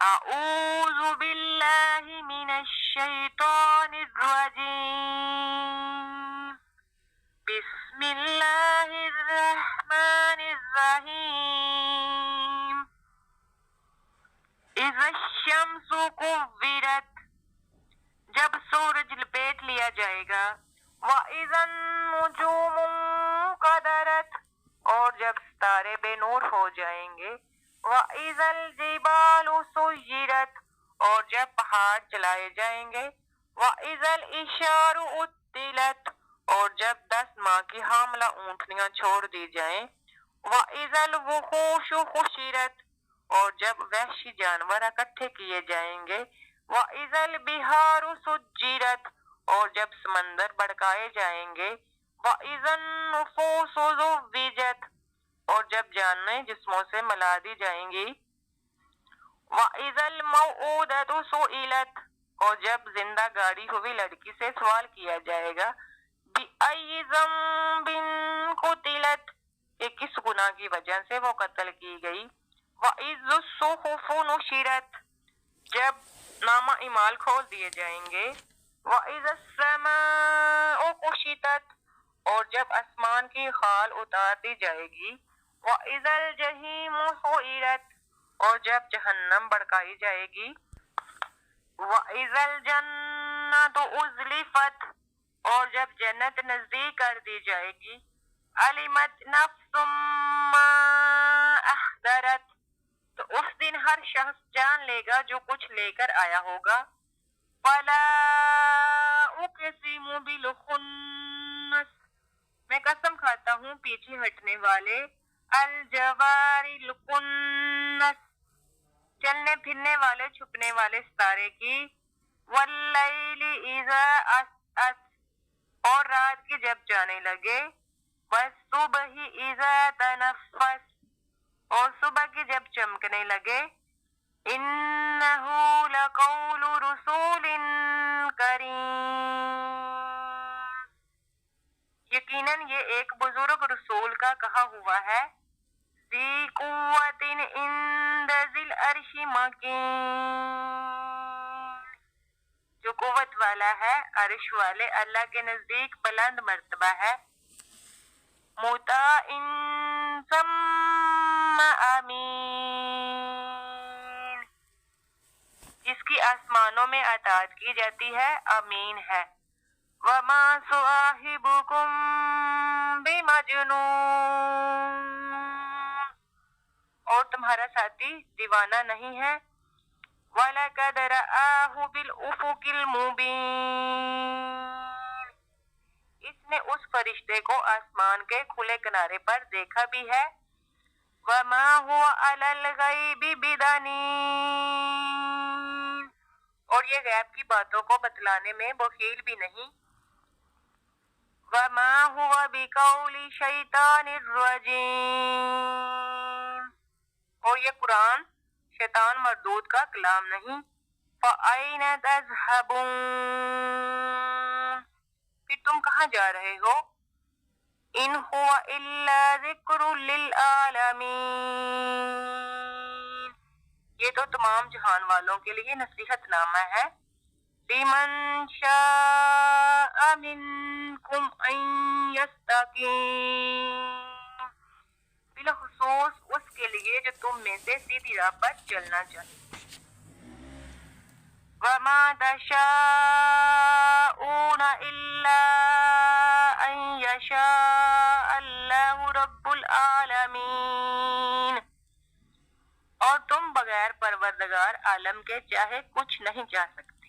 اعوذ باللہ من الشیطان الرجیم بسم اللہ الرحمن الرحیم اذا الشمس کورت جب سورج لپیٹ لیا جائے گا، وَإِذَا النُّجُومُ انقَدَرَتْ اور جب ستارے بے نور ہو جائیں گے، وَإِذَا الْجِبَالُ سُيِّرَتْ اور جب پہاڑ چلائے جائیں گے، وَإِذَا الْإِشَارُ عُطِّلَتْ اور جب 10 ماہ کی حاملہ اونٹنیاں چھوڑ دی جائیں، وَإِذَا الْوُحُوشُ حُشِرَتْ اور جب وحشی جانور اکٹھے کیے جائیں گے، وَإِذَا الْبِحَارُ سُجِّرَتْ اور جب سمندر بڑکائے جائیں گے، وَإِذَا النُّفُوسُ زُوِّجَتْ اور جب جانیں جسموں سے ملا دی جائیں گی، وَإِذَا الْمَوْءُودَةُ سُئِلَتْ اور جب زندہ گاڑی ہوئی لڑکی سے سوال کیا جائے گا، بِأَيِّ ذَنبٍ قُتِلَتْ کہ کس گناہ کی وجہ سے وہ قتل کی گئی، وَإِذَا الصُّحُفُ نُشِرَتْ جب نامہ اعمال کھول دیے جائیں گے، وَإِذَا السَّمَاءُ كُشِطَتْ اور جب آسمان کی خال اتار دی جائے گی، وَإِذَا الْجَحِيمُ سُعِرَتْ اور جب جہنم بڑکائی جائے گی، وَإِذَا الْجَنَّةُ أُزْلِفَتْ اور جب جنت نزدیک کر دی جائے گی، عَلِمَتْ نَفْسٌ مَّا أَحْضَرَتْ تو اس دن ہر شخص جان لے گا جو کچھ لے کر آیا ہوگا، فَلَا أُقْسِمُ بِالْخُنَّسِ میں قسم کھاتا ہوں پیچھے ہٹنے والے، الجوار الکنس چلنے پھرنے والے چھپنے والے ستارے کی، واللیل اذا عسعس اور رات کی جب جانے لگے، والصبح اذا تنفس اور صبح کی جب چمکنے لگے، انہ لقول رسول کریم یقیناً یہ ایک بزرگ رسول کا کہا ہوا ہے، ذی قوت عند ذی العرش مکین جو قوت والا ہے عرش والے اللہ کے نزدیک بلند مرتبہ ہے، مطاع ثم امین جس کی آسمانوں میں اطاعت کی جاتی ہے، امین ہے، وَمَا صَاحِبُكُم بِمَجْنُونٍ اور تمہارا ساتھی دیوانہ نہیں ہے، وَلَقَدْ رَآهُ بِالْأُفُقِ الْمُبِينِ اس نے اس فرشتے کو آسمان کے کھلے کنارے پر دیکھا بھی ہے، وَمَا هُوَ عَلَى الْغَيْبِ بِضَنِينٍ اور یہ غیب کی باتوں کو بتلانے میں بخیل بھی نہیں، وَمَا هُوَ بِقَوْلِ شَيْطَانِ الرَّجِيمِ اور یہ قرآن شیطان مردود کا کلام نہیں، فَأَيْنَ تَذْهَبُونَ پھر تم کہاں جا رہے ہو، إِنْ هُوَ إِلَّا ذِكْرٌ لِّلْعَالَمِينَ یہ تو تمام جہان والوں کے لیے نصیحت نامہ ہے، لِمَنْ شَاءَ مِنْكُمْ أَنْ يَسْتَقِيمَ بالخصوص اس کے لیے جو تم میں سے سیدھی راہ پر چلنا چاہے، وَمَا تَشَاءُونَ إِلَّا أَن يَشَاءَ اللَّهُ رَبُّ الْعَالَمِينَ اور تم بغیر پروردگار عالم کے چاہے کچھ نہیں چاہ سکتے۔